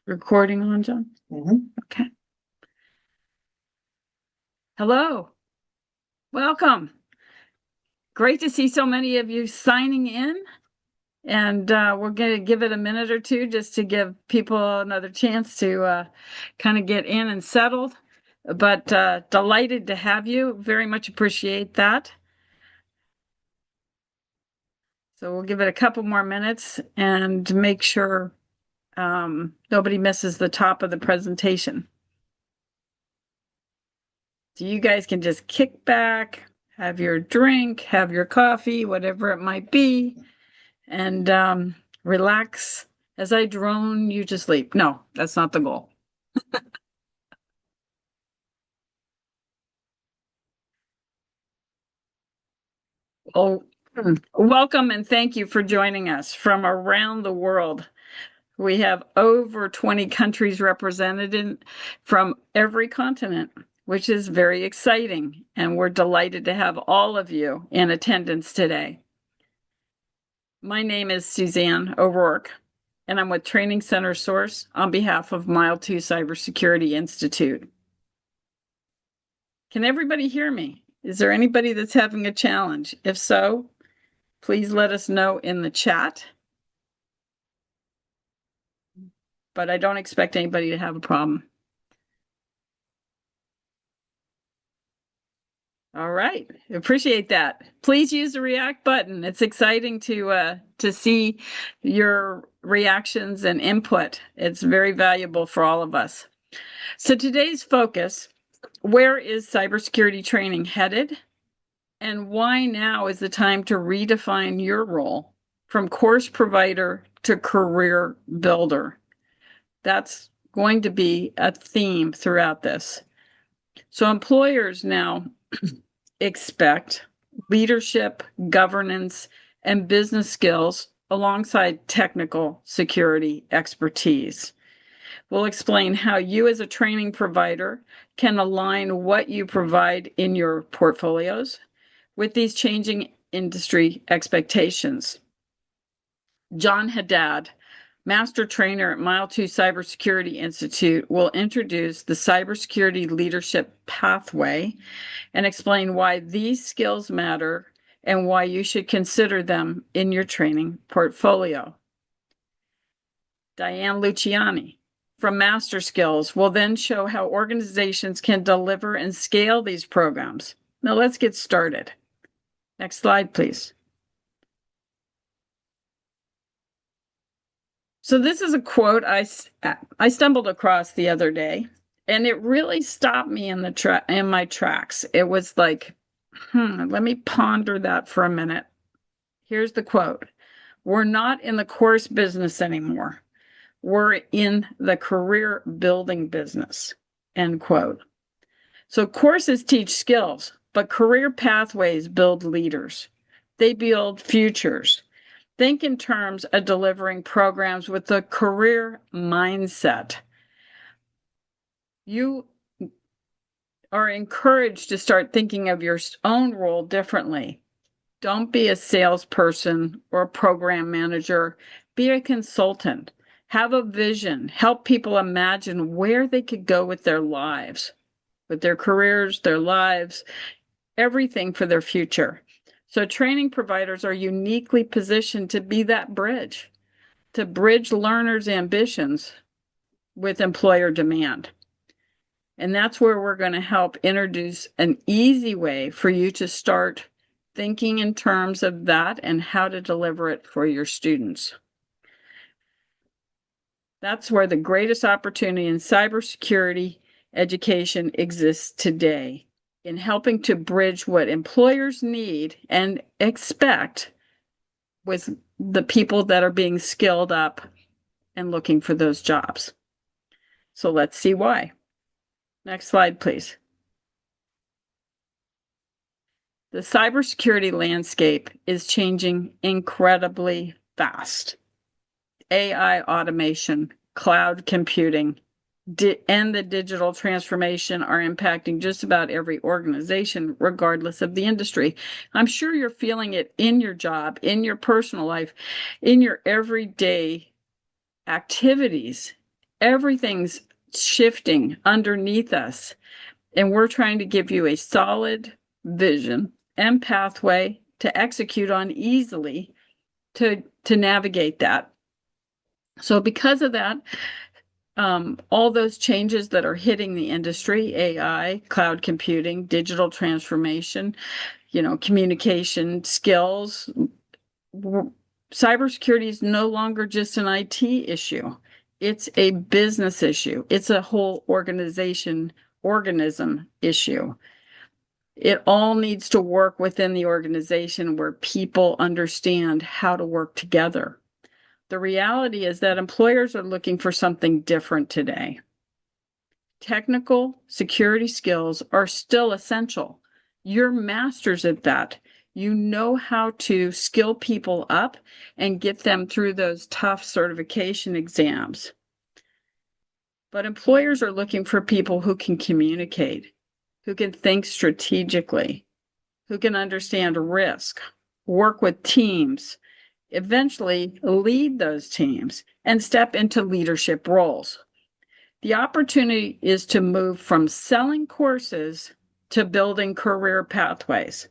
Recording on, John? Okay. Hello. Welcome. Great to see so many of you signing in. And we're going to give it a minute or two just to give people another chance to kind of get in and settled. But delighted to have you. Very much appreciate that. So we'll give it a couple more minutes and make sure nobody misses the top of the presentation. So you guys can just kick back, have your drink, have your coffee, whatever it might be, and relax. As I drone you to sleep. No, that's not the goal. Oh, welcome and thank you for joining us from around the world. We have over 20 countries represented from every continent, which is very exciting. And we're delighted to have all of you in attendance today. My name is Suzanne O'Rourke, and I'm with Training Center Source on behalf of Mile2 Cybersecurity Institute. Can everybody hear me? Is there anybody that's having a challenge? If so, please let us know in the chat. But I don't expect anybody to have a problem. All right, appreciate that. Please use the react button. It's exciting to see your reactions and input. It's very valuable for all of us. So today's focus, where is cybersecurity training headed? And why now is the time to redefine your role from course provider to career builder? That's going to be a theme throughout this. So employers now expect leadership, governance, and business skills alongside technical security expertise. We'll explain how you as a training provider can align what you provide in your portfolios with these changing industry expectations. John Haddad, Master Trainer at Mile2 Cybersecurity Institute, will introduce the Cybersecurity Leadership Pathway and explain why these skills matter and why you should consider them in your training portfolio. Diane Luciani from Master Skills will then show how organizations can deliver and scale these programs. Now let's get started. Next slide, please. So this is a quote I stumbled across the other day, and it really stopped me in my tracks. It was like, let me ponder that for a minute. Here's the quote. We're not in the course business anymore. We're in the career building business, end quote. So courses teach skills, but career pathways build leaders. They build futures. Think in terms of delivering programs with a career mindset. You are encouraged to start thinking of your own role differently. Don't be a salesperson or a program manager. Be a consultant. Have a vision. Help people imagine where they could go with their lives, with their careers, their lives, everything for their future. So training providers are uniquely positioned to be that bridge, to bridge learners' ambitions with employer demand. And that's where we're going to help introduce an easy way for you to start thinking in terms of that and how to deliver it for your students. That's where the greatest opportunity in cybersecurity education exists today, in helping to bridge what employers need and expect with the people that are being skilled up and looking for those jobs. So let's see why. Next slide, please. The cybersecurity landscape is changing incredibly fast. AI automation, cloud computing, and the digital transformation are impacting just about every organization, regardless of the industry. I'm sure you're feeling it in your job, in your personal life, in your everyday activities. Everything's shifting underneath us, and we're trying to give you a solid vision and pathway to execute on easily to navigate that. So because of that, all those changes that are hitting the industry, AI, cloud computing, digital transformation, communication skills, cybersecurity is no longer just an IT issue. It's a business issue. It's a whole organism issue. It all needs to work within the organization where people understand how to work together. The reality is that employers are looking for something different today. Technical security skills are still essential. You're masters at that. You know how to skill people up and get them through those tough certification exams. But employers are looking for people who can communicate, who can think strategically, who can understand risk, work with teams, eventually lead those teams, and step into leadership roles. The opportunity is to move from selling courses to building career pathways.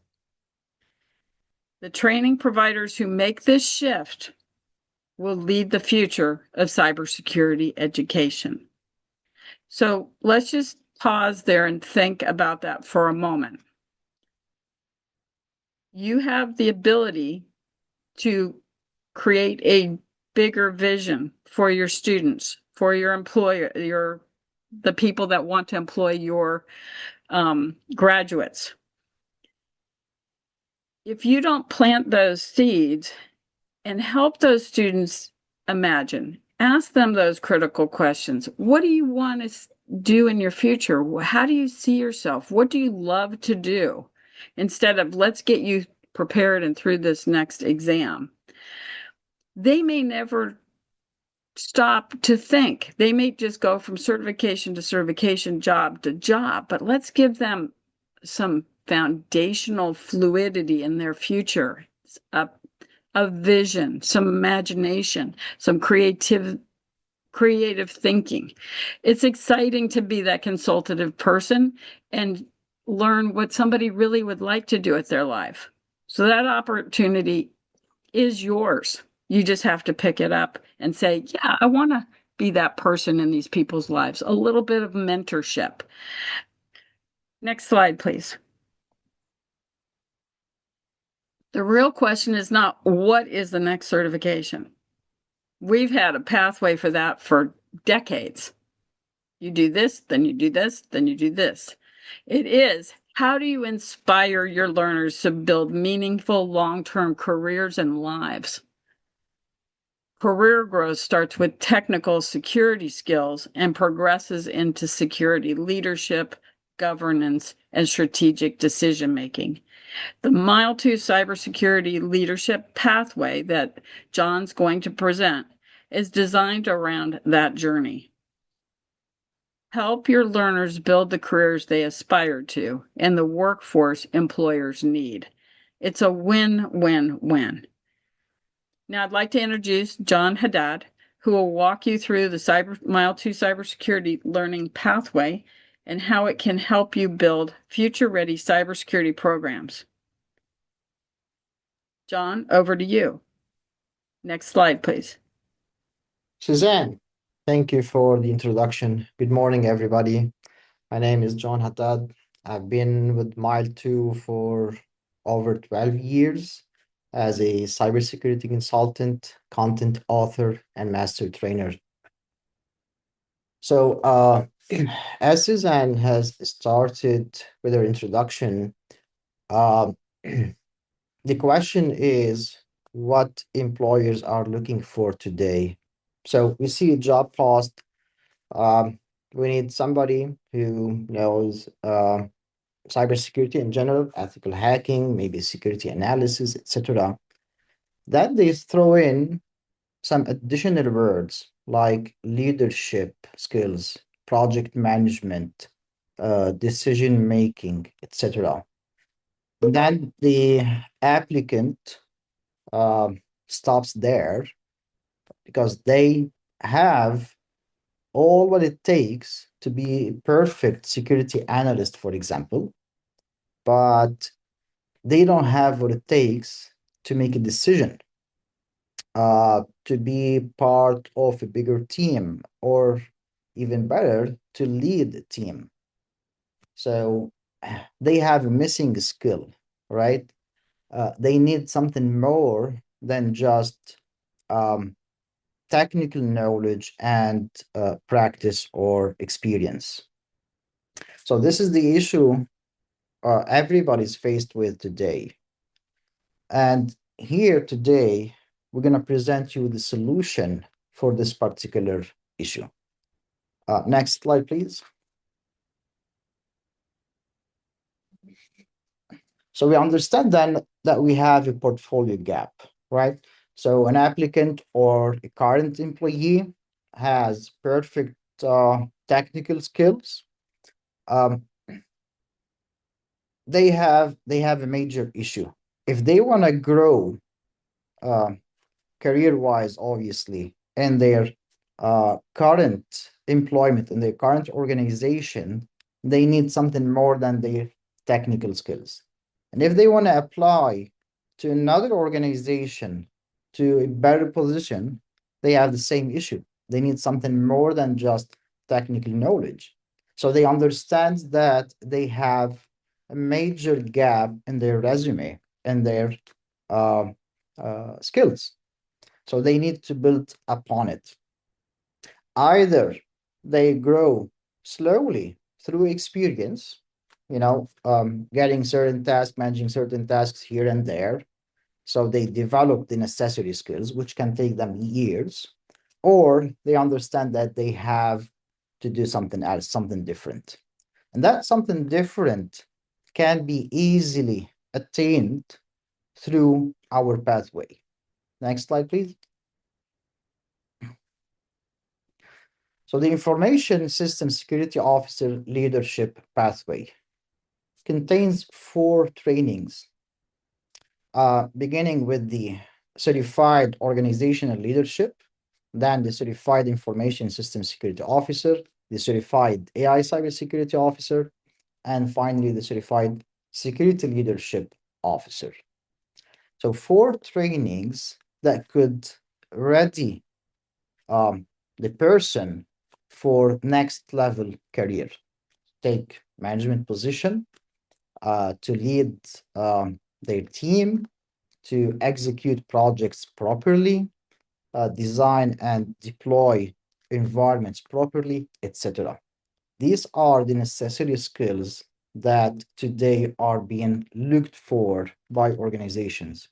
The training providers who make this shift will lead the future of cybersecurity education. So let's just pause there and think about that for a moment. You have the ability to create a bigger vision for your students, for your employer, the people that want to employ your graduates. If you don't plant those seeds and help those students imagine, ask them those critical questions. What do you want to do in your future? How do you see yourself? What do you love to do? Instead of let's get you prepared and through this next exam. They may never stop to think. They may just go from certification to certification, job to job, but let's give them some foundational fluidity in their future, a vision, some imagination, some creative thinking. It's exciting to be that consultative person and learn what somebody really would like to do with their life. So that opportunity is yours. You just have to pick it up and say, yeah, I want to be that person in these people's lives. A little bit of mentorship. Next slide, please. The real question is not what is the next certification? We've had a pathway for that for decades. You do this, then you do this, then you do this. It is, how do you inspire your learners to build meaningful long-term careers and lives? Career growth starts with technical security skills and progresses into security leadership, governance, and strategic decision-making. The Mile2 cybersecurity leadership pathway that John's going to present is designed around that journey. Help your learners build the careers they aspire to and the workforce employers need. It's a win-win-win. Now I'd like to introduce John Haddad, who will walk you through the Mile2 cybersecurity learning pathway and how it can help you build future-ready cybersecurity programs. John, over to you. Next slide, please. Suzanne, thank you for the introduction. Good morning, everybody. My name is John Haddad. I've been with Mile2 for over 12 years as a cybersecurity consultant, content author, and master trainer. So, as Suzanne has started with her introduction, uh, the question is what employers are looking for today. So we see a job post. We need somebody who knows cybersecurity in general, ethical hacking, maybe security analysis, etc. That they throw in some additional words like leadership skills, project management, decision making, etc. Then the applicant stops there because they have all what it takes to be a perfect security analyst, for example, but they don't have what it takes to make a decision, to be part of a bigger team, or even better, to lead a team. So they have a missing skill, right? They need something more than just um, technical knowledge and practice or experience. So this is the issue everybody's faced with today. And here today, we're going to present you the solution for this particular issue. Next slide, please. So we understand then that we have a portfolio gap, right? So an applicant or a current employee has perfect technical skills. Um, they have a major issue. If they want to grow uh, career wise, obviously, in their current employment, in their current organization, they need something more than their technical skills. And if they want to apply to another organization to a better position, they have the same issue. They need something more than just technical knowledge. So they understand that they have a major gap in their resume and their uh, skills, so they need to build upon it. Either they grow slowly through experience, getting certain tasks, managing certain tasks here and there. So they develop the necessary skills, which can take them years, or they understand that they have to do something else, something different. And that something different can be easily attained through our pathway. Next slide, please. So the Information System Security Officer Leadership Pathway contains 4 trainings, beginning with the Certified Organizational Leadership, then the Certified Information System Security Officer, the Certified AI Cybersecurity Officer, and finally the Certified Security Leadership Officer. So 4 trainings that could ready the person for next level career, take management position, to lead their team, to execute projects properly, design and deploy environments properly, etc. These are the necessary skills that today are being looked for by organizations.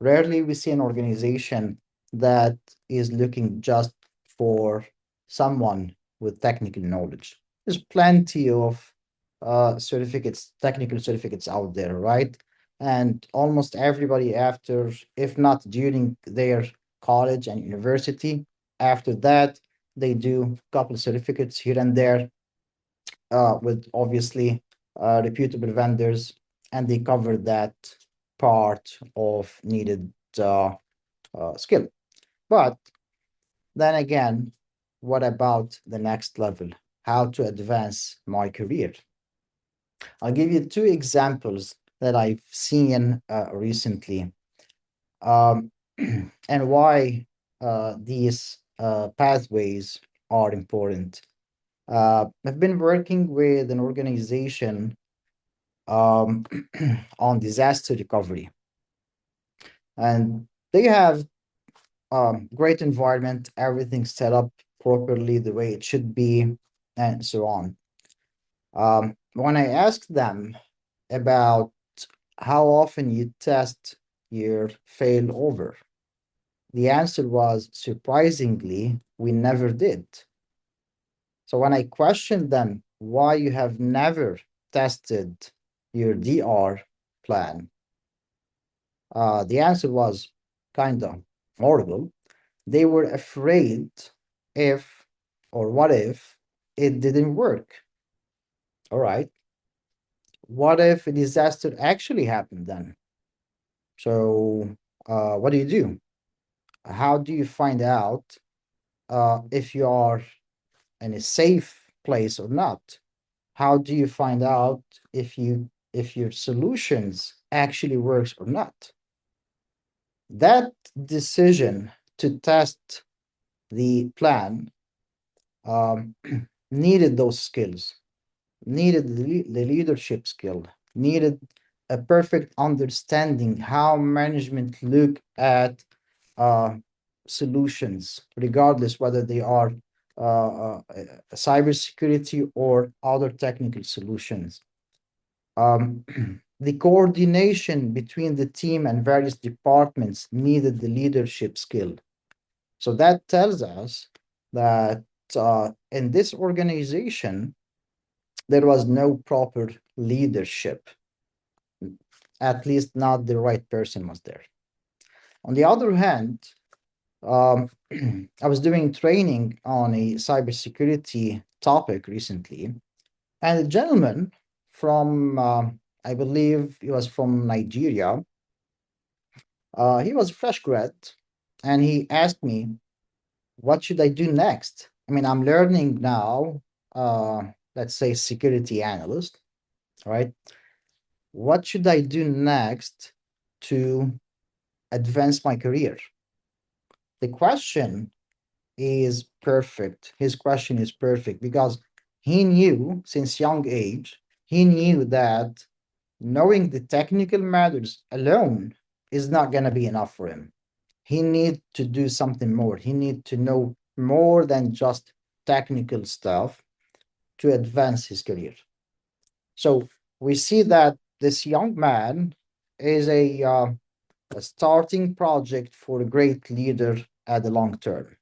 Rarely we see an organization that is looking just for someone with technical knowledge. There's plenty of technical certificates out there, right? And almost everybody after, if not during their college and university, after that, they do a couple of certificates here and there, with obviously reputable vendors, and they cover that part of needed skill. But then again, what about the next level? How to advance my career? I'll give you 2 examples that I've seen recently, um, and why these pathways are important. I've been working with an organization um, on disaster recovery, and they have great environment, everything set up properly the way it should be, and so on. When I asked them about how often you test your failover, the answer was surprisingly, we never did. So when I questioned them why you have never tested your DR plan, the answer was kind of horrible. They were afraid if or what if it didn't work. All right. What if a disaster actually happened then? So, what do you do? How do you find out if you are in a safe place or not? How do you find out if your solutions actually works or not? That decision to test the plan um, needed those skills, needed the leadership skill, needed a perfect understanding how management look at uh, solutions, regardless whether they are cybersecurity or other technical solutions. Um, the coordination between the team and various departments needed the leadership skill. So that tells us that in this organization, there was no proper leadership, at least not the right person was there. On the other hand, um, I was doing training on a cybersecurity topic recently, and a gentleman from, I believe he was from Nigeria, he was a fresh grad, and he asked me, what should I do next? I mean, I'm learning now, let's say security analyst, right? What should I do next to advance my career? The question is perfect. His question is perfect because he knew since young age, he knew that knowing the technical matters alone is not going to be enough for him. He need to do something more. He need to know more than just technical stuff to advance his career. So we see that this young man is a starting project for a great leader at the long term.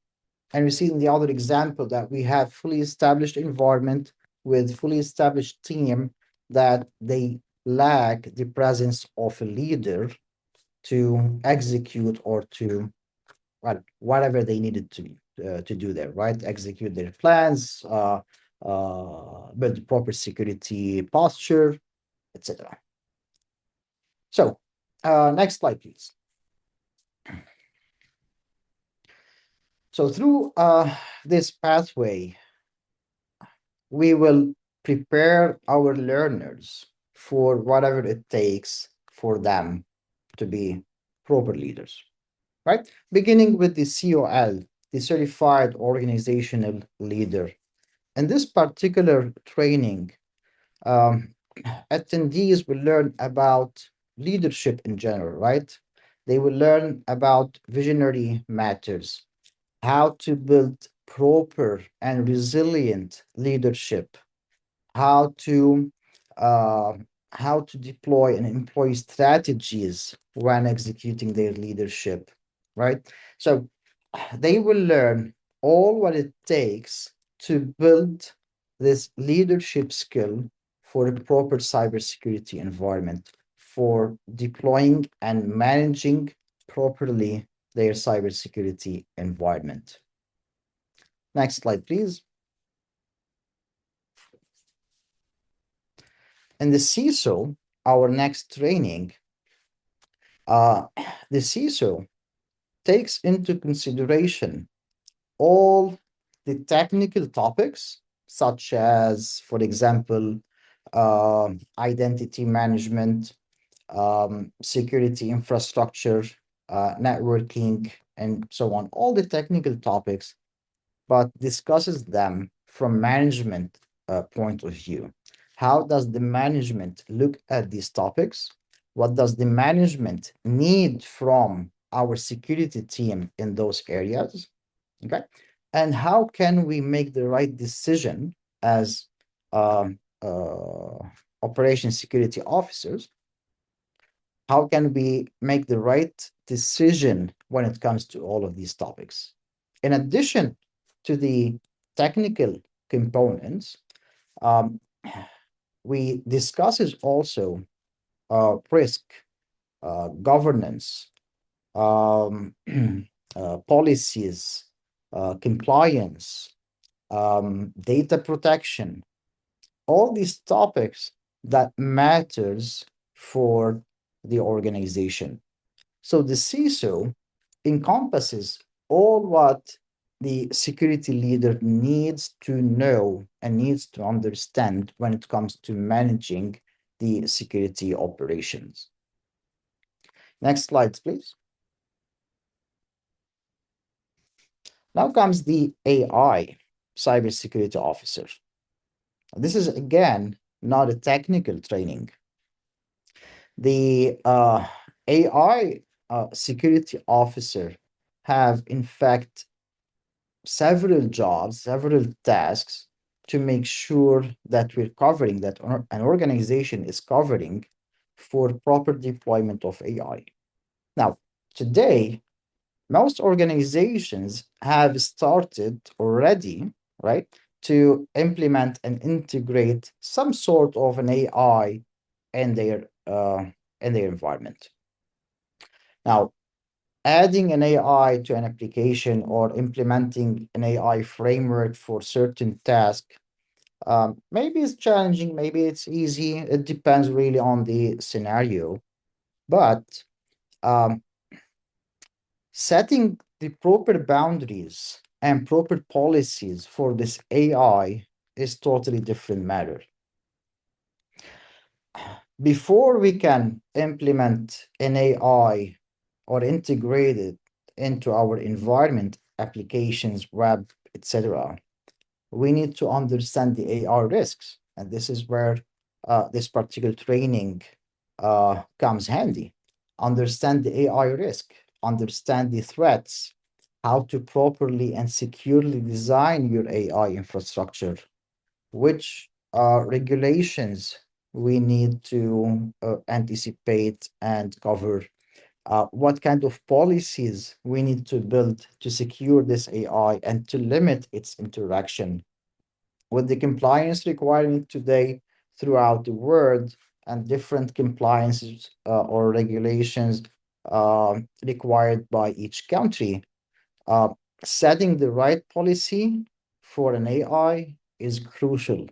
And we see in the other example that we have fully established environment with fully established team that they lack the presence of a leader to execute or to, well, whatever they needed to do there, right? Execute their plans, build proper security posture, etc. So, next slide, please. So through this pathway, we will prepare our learners for whatever it takes for them to be proper leaders, right? Beginning with the COL, the Certified Organizational Leader. In this particular training, um, attendees will learn about leadership in general, right? They will learn about visionary matters, how to build proper and resilient leadership, how to uh, how to deploy and employ strategies when executing their leadership, right? So they will learn all what it takes to build this leadership skill for a proper cybersecurity environment, for deploying and managing properly their cybersecurity environment. Next slide, please. In the CISO, our next training, uh, the CISO takes into consideration all the technical topics, such as, for example, identity management, security infrastructure, networking, and so on, all the technical topics, but discusses them from management point of view. How does the management look at these topics? What does the management need from our security team in those areas? Okay. And how can we make the right decision as operation security officers? How can we make the right decision when it comes to all of these topics? In addition to the technical components, um, we discusses also risk, governance, policies, compliance, data protection, all these topics that matters for the organization. So the CISO encompasses all what the security leader needs to know and needs to understand when it comes to managing the security operations. Next slide, please. Now comes the AI cybersecurity officer. This is again not a technical training. The AI security officer have in fact several jobs, several tasks to make sure that we're covering, that an organization is covering for proper deployment of AI. Now, today, most organizations have started already, right, to implement and integrate some sort of an AI in their environment. Now, adding an AI to an application or implementing an AI framework for certain task, maybe it's challenging, maybe it's easy. It depends really on the scenario. But um, setting the proper boundaries and proper policies for this AI is totally different matter. Before we can implement an AI or integrate it into our environment, applications, web, etc., we need to understand the AI risks. And this is where this particular training comes handy. Understand the AI risk, understand the threats, how to properly and securely design your AI infrastructure, which regulations we need to anticipate and cover, what kind of policies we need to build to secure this AI and to limit its interaction with the compliance requirement today throughout the world and different compliances or regulations required by each country. Uh, Setting the right policy for an AI is crucial.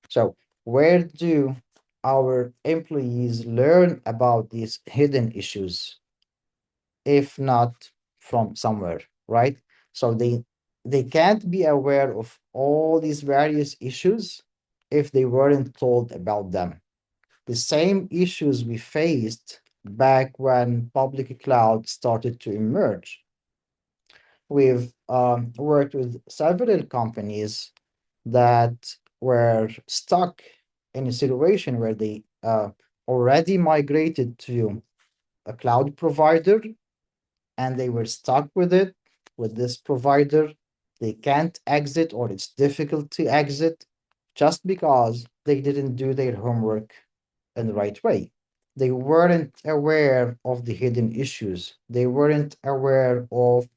So, where do our employees learn about these hidden issues, if not from somewhere, right? So they can't be aware of all these various issues if they weren't told about them. The same issues we faced back when public cloud started to emerge. We've worked with several companies that were stuck in a situation where they already migrated to a cloud provider and they were stuck with it, with this provider. They can't exit, or it's difficult to exit just because they didn't do their homework in the right way. They weren't aware of the hidden issues. They weren't aware of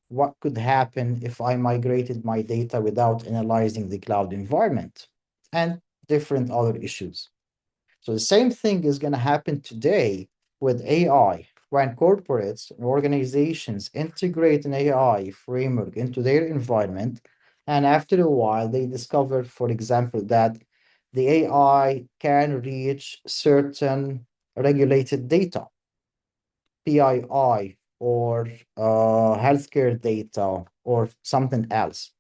what could happen if I migrated my data without analyzing the cloud environment and different other issues. So the same thing is going to happen today with AI. When corporates and organizations integrate an AI framework into their environment, and after a while they discover, for example, that the AI can reach certain regulated data, PII, or healthcare data, or something else,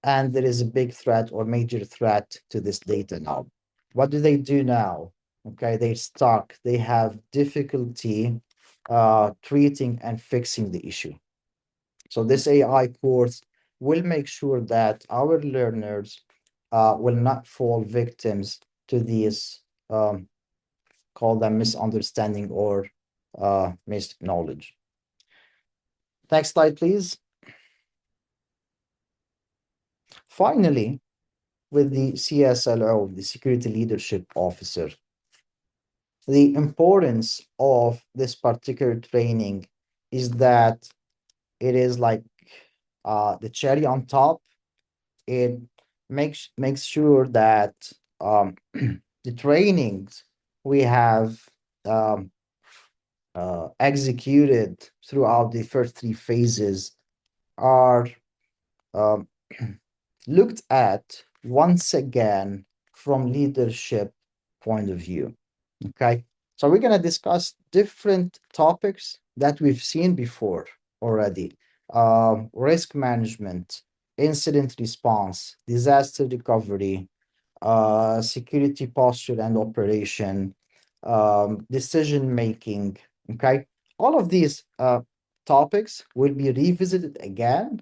and there is a big threat or major threat to this data now. What do they do now? Okay, they're stuck. They have difficulty treating and fixing the issue. So this AI course will make sure that our learners will not fall victims to these, call them misunderstanding or misknowledge. Next slide, please. Finally, with the CSLO, the Security Leadership Officer, the importance of this particular training is that it is like the cherry on top. It makes sure that the trainings we have um, executed throughout the first three phases are um, looked at once again from leadership point of view. Okay, so we're going to discuss different topics that we've seen before already. risk management, incident response, disaster recovery, security posture and operation, decision making. Okay, all of these topics will be revisited again,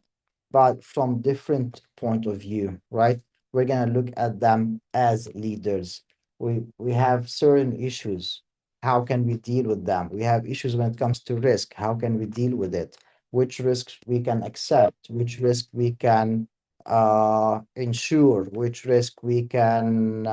but from different point of view, right? We're gonna look at them as leaders. We have certain issues. How can we deal with them? We have issues when it comes to risk. How can we deal with it? Which risks we can accept? Which risk we can ensure? Which risk we can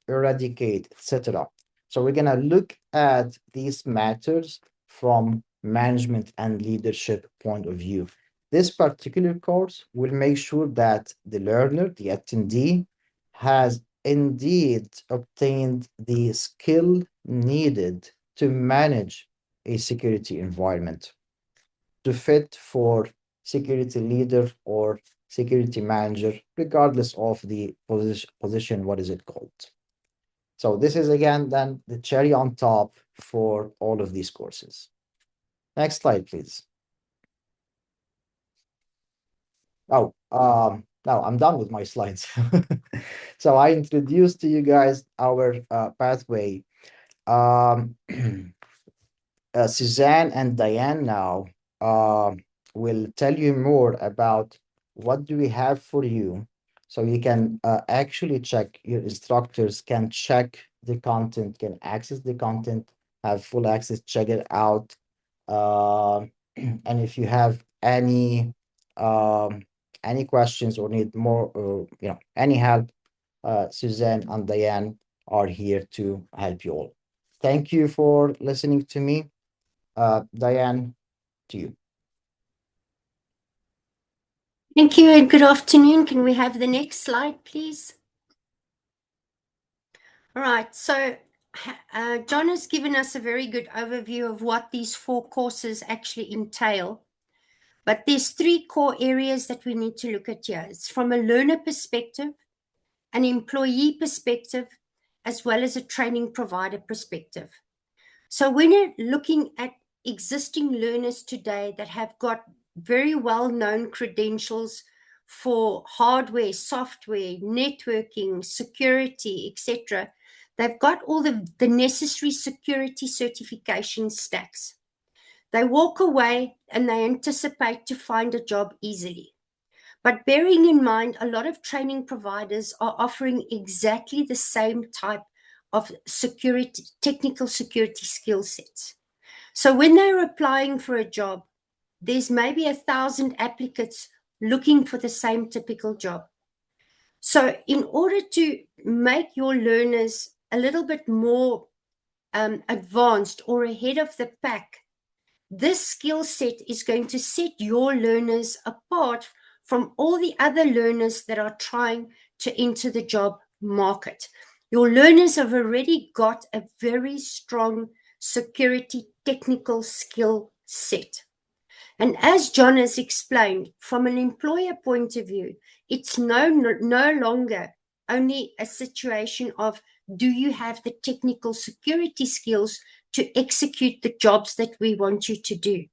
eradicate, etc. So we're gonna look at these matters from management and leadership point of view. This particular course will make sure that the learner, the attendee, has indeed obtained the skill needed to manage a security environment, to fit for security leader or security manager, regardless of the position, what is it called? So this is again then the cherry on top for all of these courses. Next slide, please. Oh, now I'm done with my slides. So I introduced to you guys our pathway. Um, Suzanne and Diane now will tell you more about what do we have for you. So you can actually check, your instructors can check the content, can access the content, have full access, check it out. Uh, and if you have um, any questions or need more, any help, Suzanne and Diane are here to help you all. Thank you for listening to me. Diane, to you. Thank you and good afternoon. Can we have the next slide, please? All right, so John has given us a very good overview of what these 4 courses actually entail. But there's 3 core areas that we need to look at here. It's from a learner perspective, an employee perspective, as well as a training provider perspective. So when you're looking at existing learners today that have got very well-known credentials for hardware, software, networking, security, etc., they've got all the necessary security certification stacks. They walk away and they anticipate to find a job easily. But bearing in mind, a lot of training providers are offering exactly the same type of security, technical security skill sets. So when they're applying for a job, there's maybe 1,000 applicants looking for the same typical job. So in order to make your learners a little bit more advanced or ahead of the pack, this skill set is going to set your learners apart from all the other learners that are trying to enter the job market. Your learners have already got a very strong security technical skill set. And as John has explained, from an employer point of view, it's no longer only a situation of do you have the technical security skills to execute the jobs that we want you to do.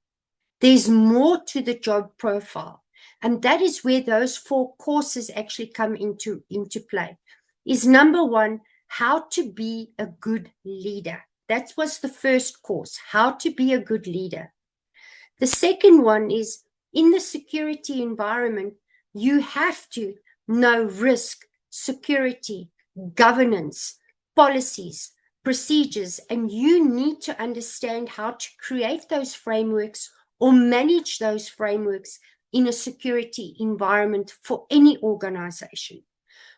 There's more to the job profile. And that is where those 4 courses actually come into play. Is number 1, how to be a good leader. That was the first course, how to be a good leader. The second one is in the security environment, you have to know risk, security, governance, policies, procedures, and you need to understand how to create those frameworks or manage those frameworks in a security environment for any organization.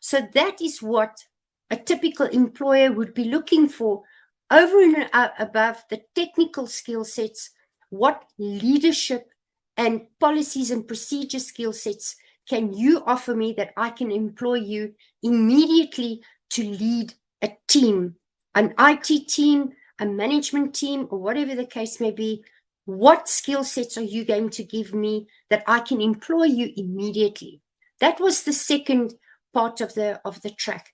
So that is what a typical employer would be looking for over and above the technical skill sets. What leadership and policies and procedure skill sets can you offer me that I can employ you immediately to lead a team, an IT team, a management team, or whatever the case may be? What skill sets are you going to give me that I can employ you immediately? That was the second part of the track.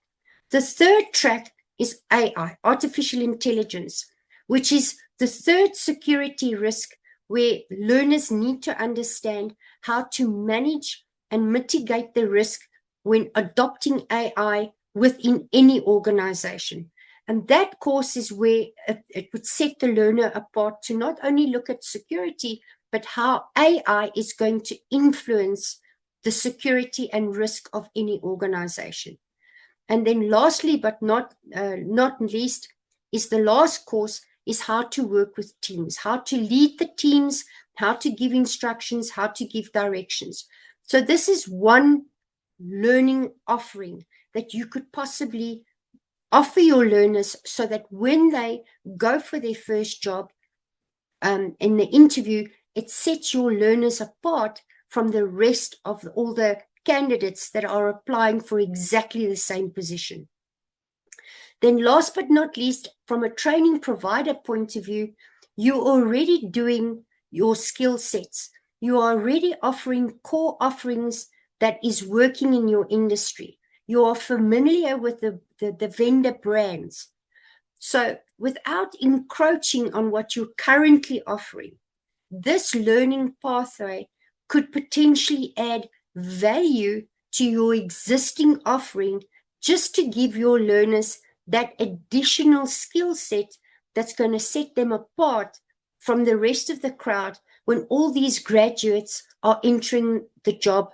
The third track is AI, artificial intelligence, which is the third security risk, where learners need to understand how to manage and mitigate the risk when adopting AI within any organization. And that course is where it would set the learner apart to not only look at security, but how AI is going to influence the security and risk of any organization. And then lastly, but not least, is the last course is how to work with teams, how to lead the teams, how to give instructions, how to give directions. So this is one learning offering that you could possibly offer your learners so that when they go for their first job in the interview, it sets your learners apart from the rest of all the candidates that are applying for exactly the same position. Then last but not least, from a training provider point of view, you're already doing your skill sets. You are already offering core offerings that is working in your industry. You are familiar with the vendor brands. So without encroaching on what you're currently offering, this learning pathway could potentially add value to your existing offering just to give your learners that additional skill set that's going to set them apart from the rest of the crowd when all these graduates are entering the job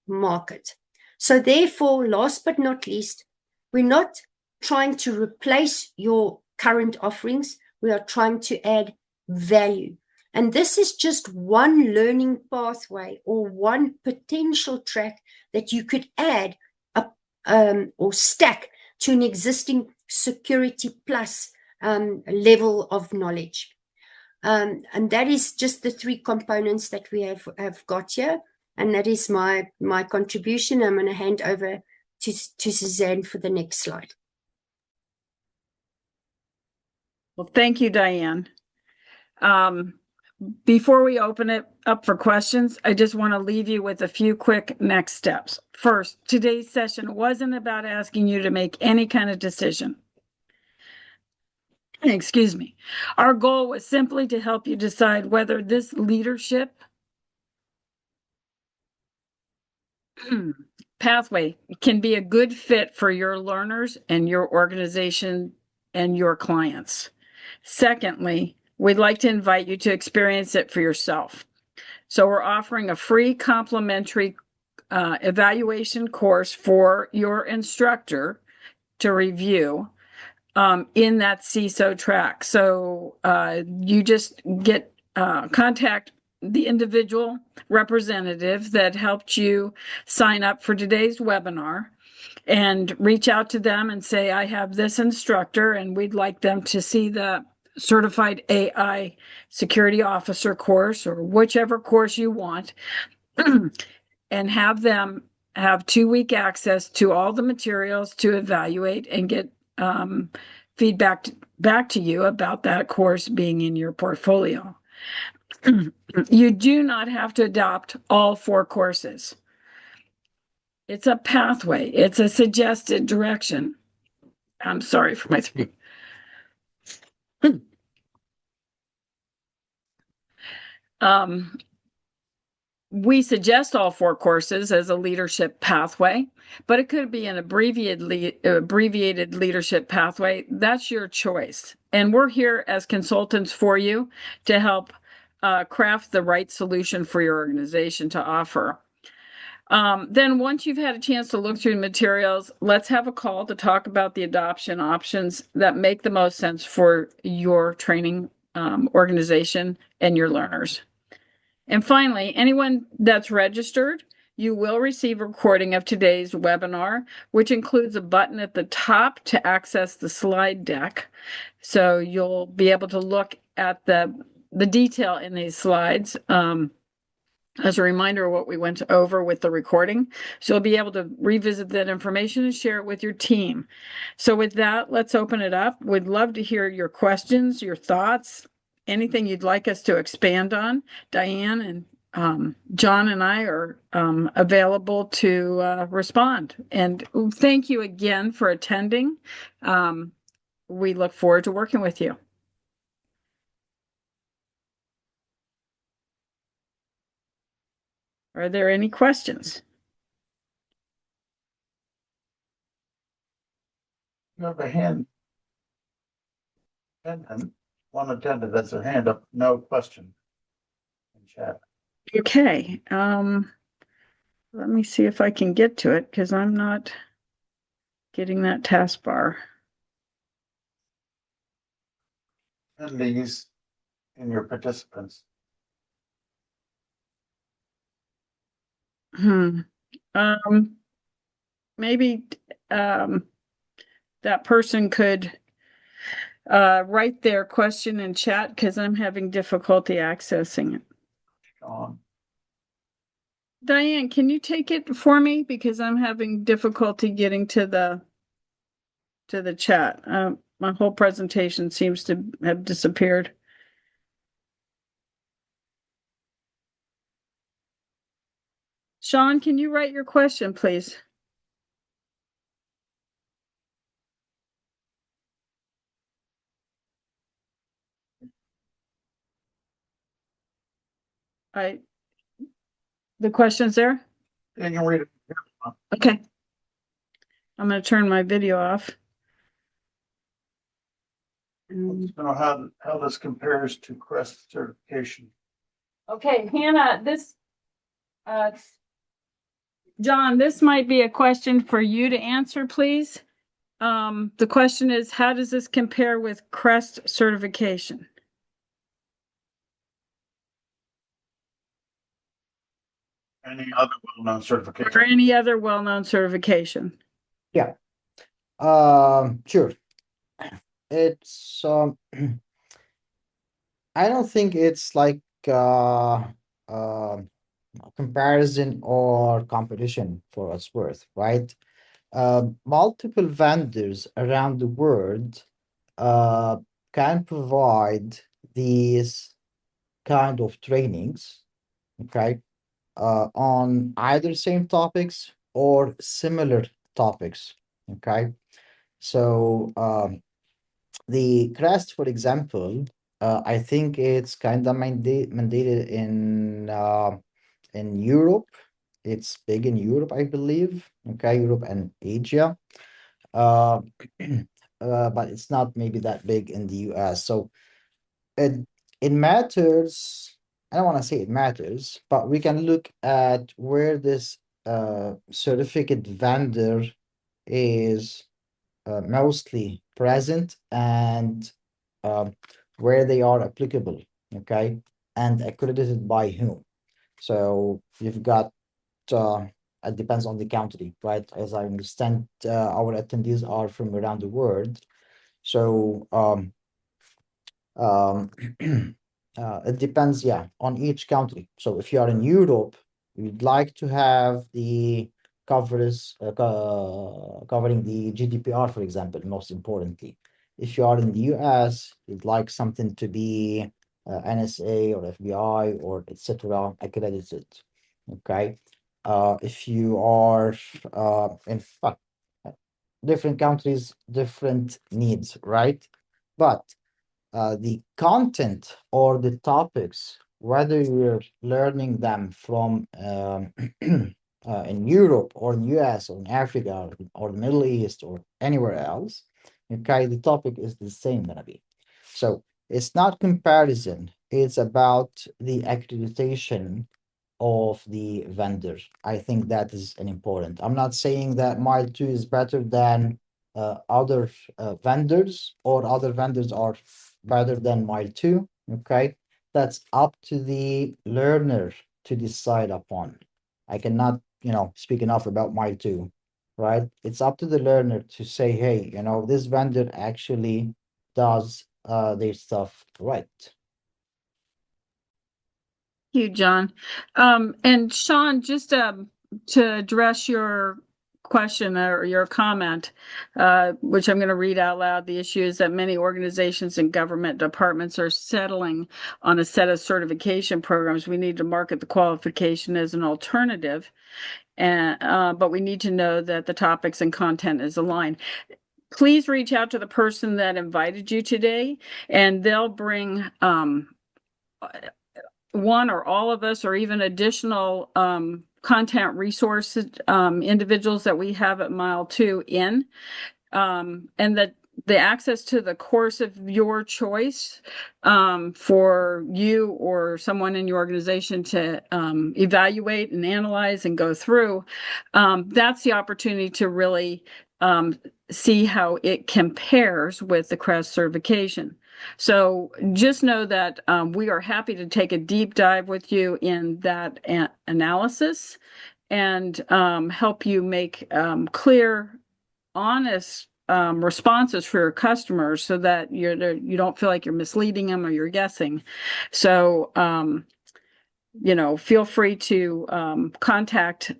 market. So therefore, last but not least, we're not trying to replace your current offerings. We are trying to add value. And this is just one learning pathway or one potential track that you could add up or stack to an existing security plus level of knowledge. And that is just the three components that we have got here. And that is my contribution. I'm going to hand over to Suzanne for the next slide. Well, thank you, Diane. Before we open it up for questions, I just want to leave you with a few quick next steps. First, today's session wasn't about asking you to make any kind of decision. Excuse me. Our goal was simply to help you decide whether this leadership pathway can be a good fit for your learners and your organization and your clients. Secondly, we'd like to invite you to experience it for yourself. So we're offering a free complimentary evaluation course for your instructor to review in that CISO track. So you just get contact the individual representative that helped you sign up for today's webinar and reach out to them and say, I have this instructor and we'd like them to see the certified AI security officer course or whichever course you want and have them have 2-week access to all the materials to evaluate and get feedback back to you about that course being in your portfolio. You do not have to adopt all 4 courses. It's a pathway. It's a suggested direction. I'm sorry for my throat. We suggest all 4 courses as a leadership pathway, but it could be an abbreviated leadership pathway. That's your choice. And we're here as consultants for you to help craft the right solution for your organization to offer. Then once you've had a chance to look through the materials, let's have a call to talk about the adoption options that make the most sense for your training organization and your learners. And finally, anyone that's registered, you will receive a recording of today's webinar, which includes a button at the top to access the slide deck. So you'll be able to look at the detail in these slides as a reminder of what we went over with the recording. So you'll be able to revisit that information and share it with your team. So with that, let's open it up. We'd love to hear your questions, your thoughts, anything you'd like us to expand on. Diane and John and I are available to respond. And thank you again for attending. We look forward to working with you. Are there any questions? You have a hand. And one attendant that's their hand up, no question. In chat. Okay, let me see if I can get to it because I'm not getting that taskbar. And these in your participants. Maybe that person could write their question in chat because I'm having difficulty accessing it. Sean. Diane, can you take it for me because I'm having difficulty getting to the chat. My whole presentation seems to have disappeared. Sean, can you write your question, please? The question's there? Yeah, you can read it. Okay. I'm going to turn my video off. Let's know how this compares to CREST certification. Okay, Hannah, John, this might be a question for you to answer, please. The question is, how does this compare with CREST certification? Any other well-known certification? Or any other well-known certification? Yeah. Sure. It's I don't think it's like comparison or competition for what's worth, right? Multiple vendors around the world can provide these kind of trainings, okay, on either same topics or similar topics, okay? So the CREST, for example, I think it's kind of mandated in Europe. It's big in Europe, I believe. Okay, Europe and Asia. But it's not maybe that big in the US. So it matters. I don't want to say it matters, but we can look at where this certificate vendor is mostly present and where they are applicable, okay, and accredited by whom. So you've got it depends on the country, right? As I understand, our attendees are from around the world, so it depends, yeah, on each country. So if you are in Europe, you'd like to have the coverage covering the GDPR, for example, most importantly. If you are in the US, you'd like something to be NSA or FBI or etc. accredited. Okay. If you are in fact, different countries, different needs, right? But the content or the topics, whether you're learning them from in Europe or in US or in Africa or the Middle East or anywhere else, okay, the topic is the same gonna be. So it's not comparison, it's about the accreditation of the vendor. I think that is an important. I'm not saying that Mile2 is better than other vendors or other vendors are better than Mile2. Okay, that's up to the learner to decide upon. I cannot, speak enough about Mile2, right? It's up to the learner to say, hey, this vendor actually does their stuff right. You, John. And Sean, just to address your question or your comment, which I'm going to read out loud, the issue is that many organizations and government departments are settling on a set of certification programs. We need to market the qualification as an alternative, but we need to know that the topics and content is aligned. Please reach out to the person that invited you today, and they'll bring one or all of us, or even additional content resources, individuals that we have at Mile2 in, and that the access to the course of your choice for you or someone in your organization to evaluate and analyze and go through, that's the opportunity to really see how it compares with the CREST certification. So just know that we are happy to take a deep dive with you in that analysis and help you make clear, honest responses for your customers so that you don't feel like you're misleading them or you're guessing. So, feel free to contact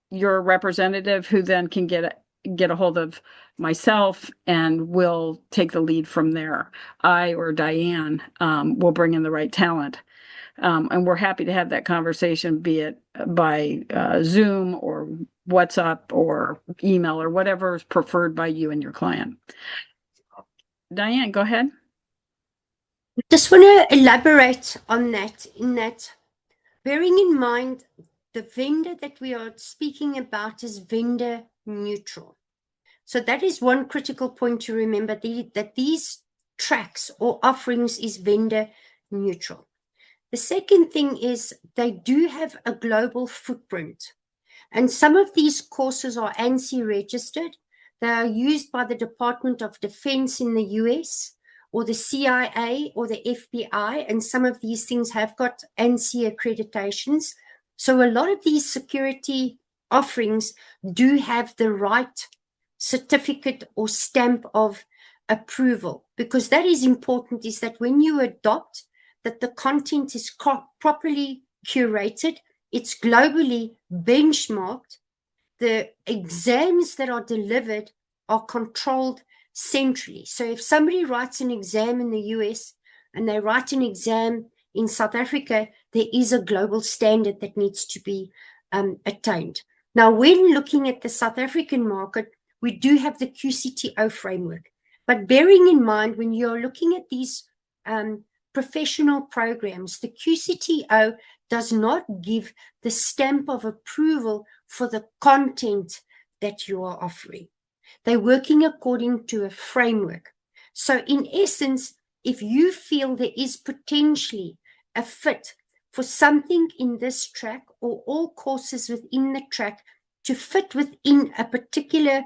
your representative, who then can get a hold of myself, and we'll take the lead from there. I or Diane will bring in the right talent. And we're happy to have that conversation, be it by Zoom or WhatsApp or email or whatever is preferred by you and your client. Diane, go ahead. Just want to elaborate on that, in that, bearing in mind the vendor that we are speaking about is vendor neutral. So that is one critical point to remember, that these tracks or offerings is vendor neutral. The second thing is they do have a global footprint. And some of these courses are ANSI registered. They are used by the Department of Defense in the US or the CIA or the FBI. And some of these things have got ANSI accreditations. So a lot of these security offerings do have the right certificate or stamp of approval, because that is important, is that when you adopt, that the content is properly curated, it's globally benchmarked, the exams that are delivered are controlled centrally. So if somebody writes an exam in the US and they write an exam in South Africa, there is a global standard that needs to be attained. Now, when looking at the South African market, we do have the QCTO framework. But bearing in mind, when you're looking at these professional programs, the QCTO does not give the stamp of approval for the content that you are offering. They're working according to a framework. So in essence, if you feel there is potentially a fit for something in this track or all courses within the track to fit within a particular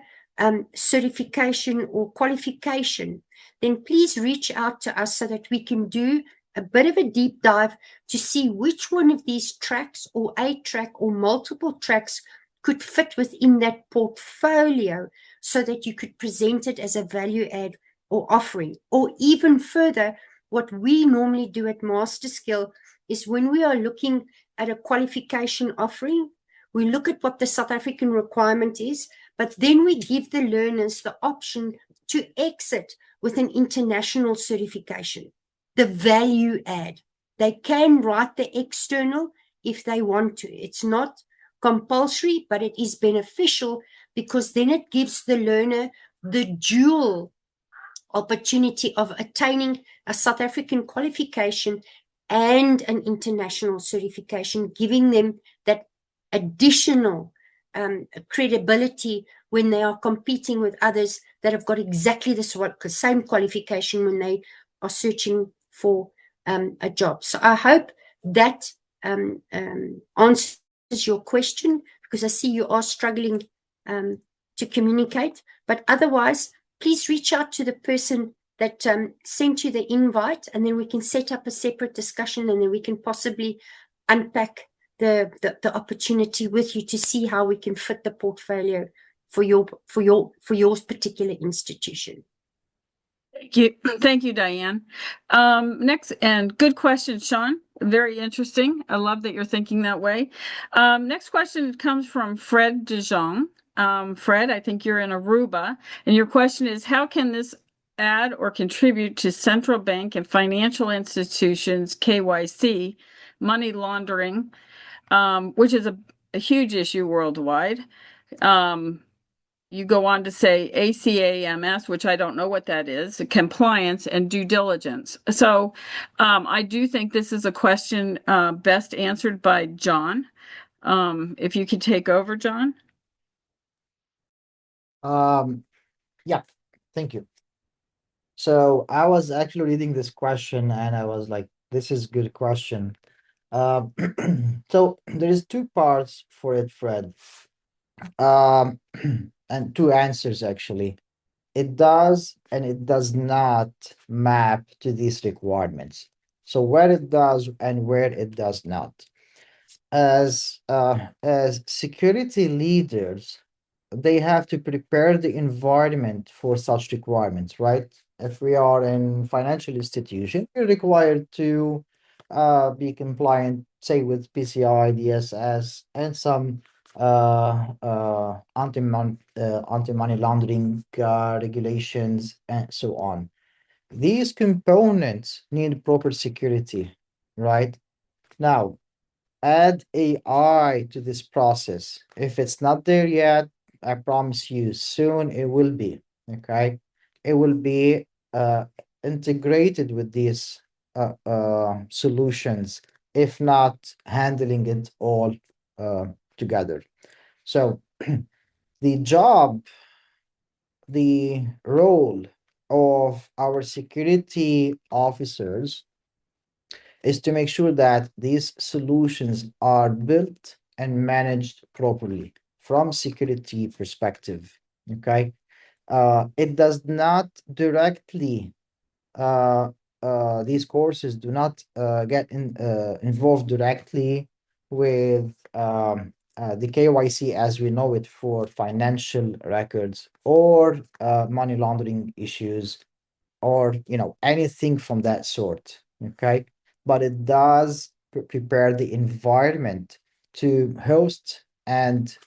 certification or qualification, then please reach out to us so that we can do a bit of a deep dive to see which one of these tracks or a track or multiple tracks could fit within that portfolio so that you could present it as a value add or offering. Or even further, what we normally do at Master Skill is when we are looking at a qualification offering, we look at what the South African requirement is, but then we give the learners the option to exit with an international certification, the value add. They can write the external if they want to. It's not compulsory, but it is beneficial because then it gives the learner the dual opportunity of attaining a South African qualification and an international certification, giving them that additional credibility when they are competing with others that have got exactly the same qualification when they are searching for a job. So I hope that answers your question, because I see you are struggling to communicate. But otherwise, please reach out to the person that sent you the invite, and then we can set up a separate discussion, and then we can possibly unpack the opportunity with you to see how we can fit the portfolio for your particular institution. Thank you, Diane. Next, and good question, Sean. Very interesting. I love that you're thinking that way. Next question comes from Fred De Jong. Fred, I think you're in Aruba, and your question is, how can this add or contribute to central bank and financial institutions KYC, money laundering, which is a huge issue worldwide? you go on to say ACAMS, which I don't know what that is, compliance and due diligence. So I do think this is a question best answered by John. If you could take over, John. Yeah, thank you. So I was actually reading this question and I was like, this is good question. Um, so there is two parts for it, Fred. Um, and two answers actually. It does and it does not map to these requirements. So where it does and where it does not. As security leaders, they have to prepare the environment for such requirements, right? If we are in financial institution, we're required to be compliant, say with PCI, DSS, and some anti-money laundering regulations, and so on. These components need proper security, right? Now, add AI to this process. If it's not there yet, I promise you soon it will be. Okay. It will be integrated with these solutions, if not handling it all uh, together. So the job, the role of our security officers is to make sure that these solutions are built and managed properly from security perspective. Okay. It does not directly these courses do not get involved directly with the KYC as we know it for financial records or money laundering issues or anything from that sort. Okay, but it does prepare the environment to host and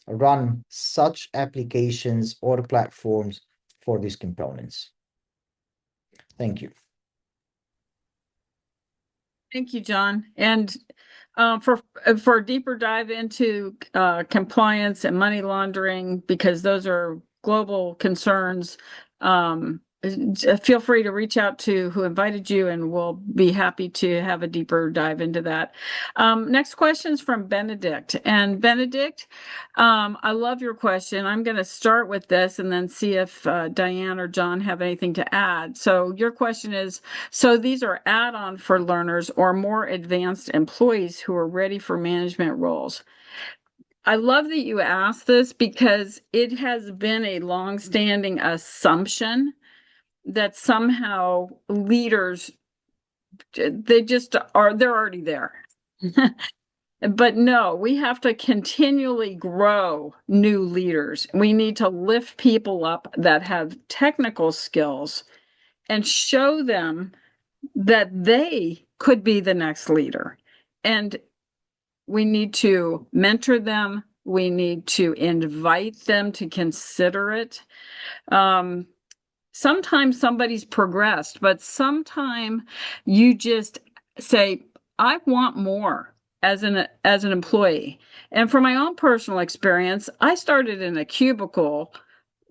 run such applications or platforms for these components. Thank you. Thank you, John. And for a deeper dive into compliance and money laundering, because those are global concerns, feel free to reach out to who invited you, and we'll be happy to have a deeper dive into that. Next question is from Benedict. And Benedict, I love your question. I'm going to start with this and then see if Diane or John have anything to add. So your question is, so these are add-on for learners or more advanced employees who are ready for management roles. I love that you asked this because it has been a long-standing assumption that somehow leaders, they're already there. But no, we have to continually grow new leaders. We need to lift people up that have technical skills and show them that they could be the next leader. And we need to mentor them. We need to invite them to consider it. Sometimes somebody's progressed, but sometimes you just say, I want more as an employee. And from my own personal experience, I started in a cubicle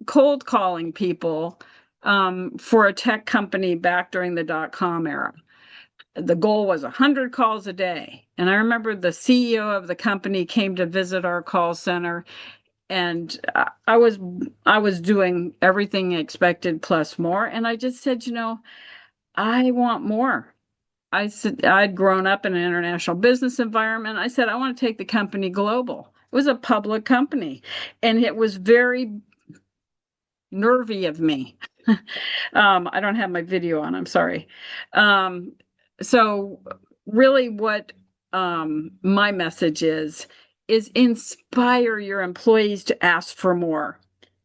cold calling people for a tech company back during the dot-com era. The goal was 100 calls a day. And I remember the CEO of the company came to visit our call center, and I was doing everything expected plus more. And I just said, I want more. I said I'd grown up in an international business environment. I said I want to take the company global. It was a public company, and it was very nervy of me. I don't have my video on, I'm sorry. So really what my message is inspire your employees to ask for more.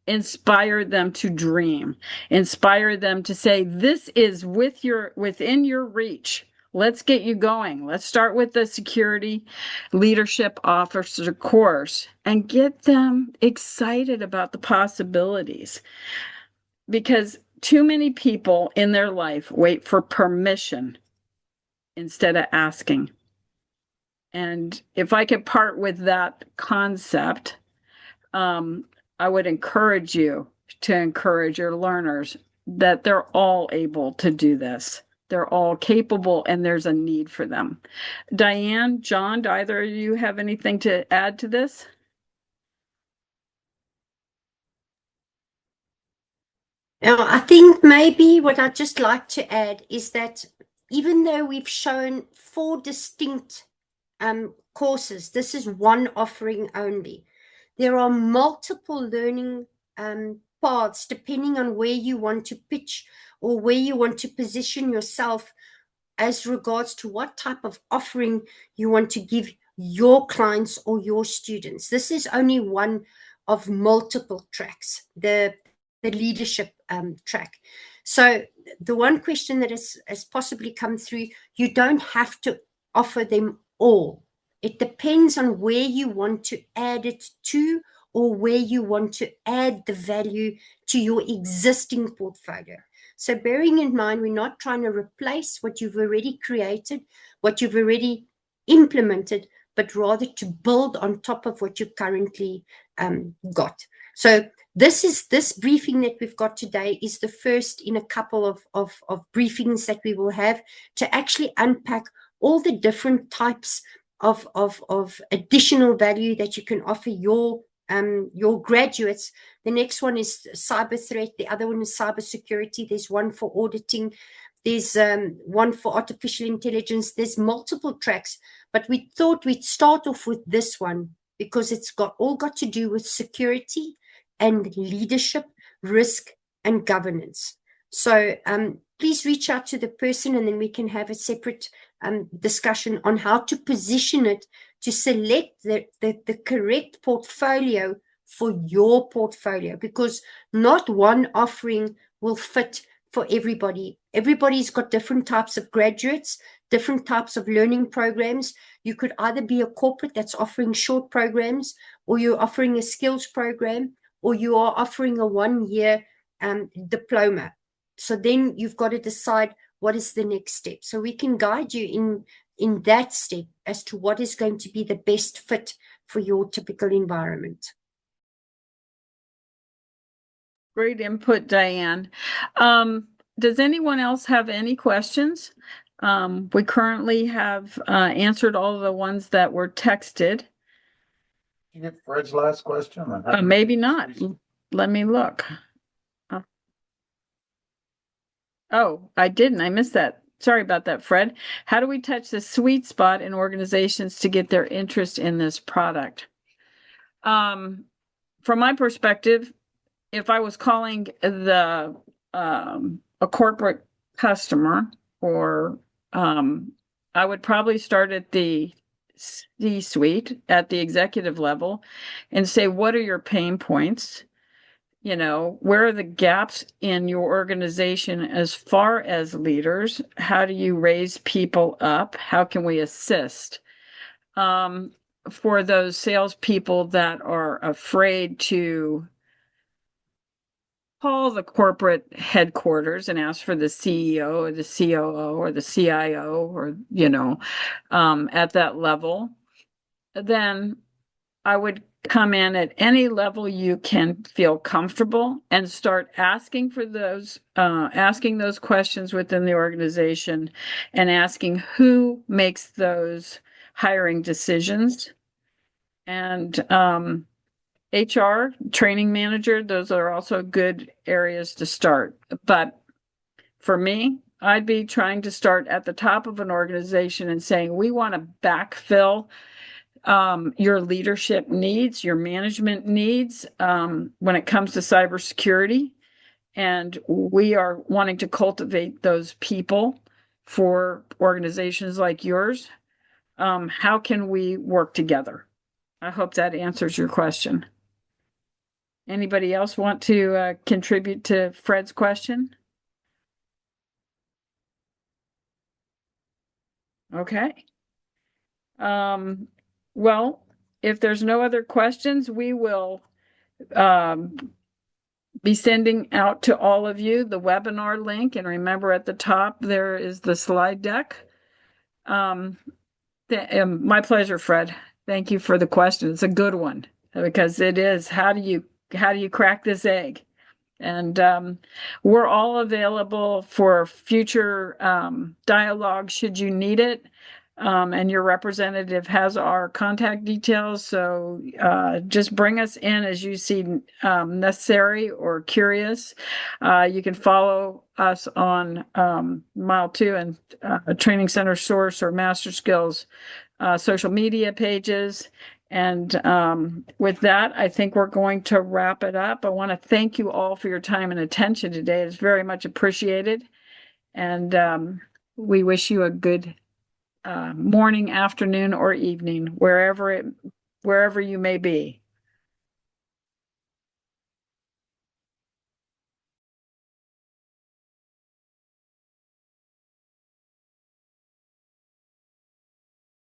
Inspire them to dream. Inspire them to say, this is within your reach. Let's get you going. Let's start with the security leadership officer course and get them excited about the possibilities. Because too many people in their life wait for permission instead of asking. And if I could part with that concept, I would encourage you to encourage your learners that they're all able to do this. They're all capable and there's a need for them. Diane, John, do either of you have anything to add to this? Now, I think maybe what I'd just like to add is that even though we've shown 4 distinct courses, this is one offering only. There are multiple learning paths depending on where you want to pitch or where you want to position yourself as regards to what type of offering you want to give your clients or your students. This is only one of multiple tracks, the leadership track. So the one question that has possibly come through, you don't have to offer them all. It depends on where you want to add it to or where you want to add the value to your existing portfolio. So bearing in mind, we're not trying to replace what you've already created, what you've already implemented, but rather to build on top of what you've currently got. So this briefing that we've got today is the first in a couple of briefings that we will have to actually unpack all the different types of additional value that you can offer your graduates. The next one is cyber threat. The other one is cybersecurity. There's one for auditing. There's one for artificial intelligence. There's multiple tracks, but we thought we'd start off with this one because it's all got to do with security and leadership, risk, and governance. So please reach out to the person and then we can have a separate discussion on how to position it to select the correct portfolio for your portfolio, because not one offering will fit for everybody. Everybody's got different types of graduates, different types of learning programs. You could either be a corporate that's offering short programs, or you're offering a skills program, or you are offering a 1-year diploma. So then you've got to decide what is the next step. So we can guide you in that step as to what is going to be the best fit for your typical environment. Great input, Diane. Does anyone else have any questions? We currently have answered all of the ones that were texted. Did you get Fred's last question? Maybe not. Let me look. Oh, I didn't. I missed that. Sorry about that, Fred. How do we touch the sweet spot in organizations to get their interest in this product? From my perspective, if I was calling a corporate customer, or I would probably start at the C-suite, at the executive level, and say, what are your pain points? Where are the gaps in your organization as far as leaders? How do you raise people up? How can we assist? For those salespeople that are afraid to call the corporate headquarters and ask for the CEO or the COO or the CIO, or, at that level, then I would come in at any level you can feel comfortable and start asking those questions within the organization, and asking who makes those hiring decisions. And HR, training manager, those are also good areas to start. But for me, I'd be trying to start at the top of an organization and saying, we want to backfill your leadership needs, your management needs when it comes to cybersecurity. And we are wanting to cultivate those people for organizations like yours. How can we work together? I hope that answers your question. Anybody else want to contribute to Fred's question? Okay. Well, if there's no other questions, we will be sending out to all of you the webinar link. And remember, at the top, there is the slide deck. My pleasure, Fred. Thank you for the question. It's a good one, because it is, how do you how do you crack this egg? And we're all available for future dialogue should you need it. And your representative has our contact details. So just bring us in as you see necessary or curious. You can follow us on Mile2 and Training Center Source or Master Skills social media pages. And with that, I think we're going to wrap it up. I want to thank you all for your time and attention today. It's very much appreciated. And we wish you a good morning, afternoon, or evening, wherever you may be.